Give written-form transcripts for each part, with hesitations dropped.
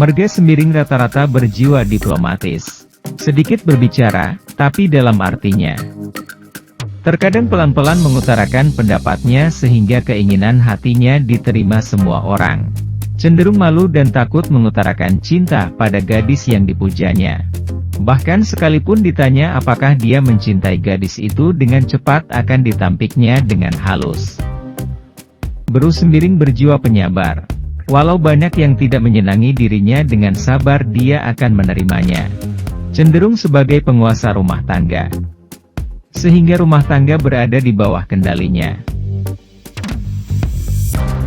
Marga Sembiring rata-rata berjiwa diplomatis. Sedikit berbicara, tapi dalam artinya. Terkadang pelan-pelan mengutarakan pendapatnya sehingga keinginan hatinya diterima semua orang. Cenderung malu dan takut mengutarakan cinta pada gadis yang dipujanya. Bahkan sekalipun ditanya apakah dia mencintai gadis itu, dengan cepat akan ditampiknya dengan halus. Beru Sembiring berjiwa penyabar. Walau banyak yang tidak menyenangi dirinya, dengan sabar dia akan menerimanya. Cenderung sebagai penguasa rumah tangga, sehingga rumah tangga berada di bawah kendalinya.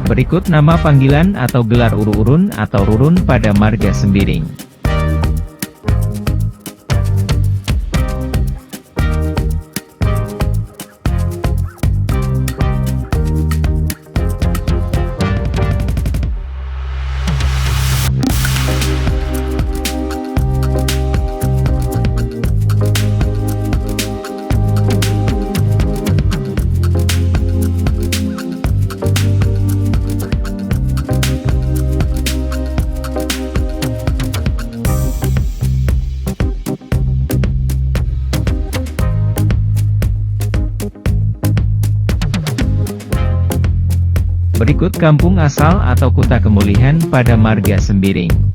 Berikut nama panggilan atau gelar urun atau rurun pada marga Sembiring. Berikut kampung asal atau kota kemulihan pada marga Sembiring.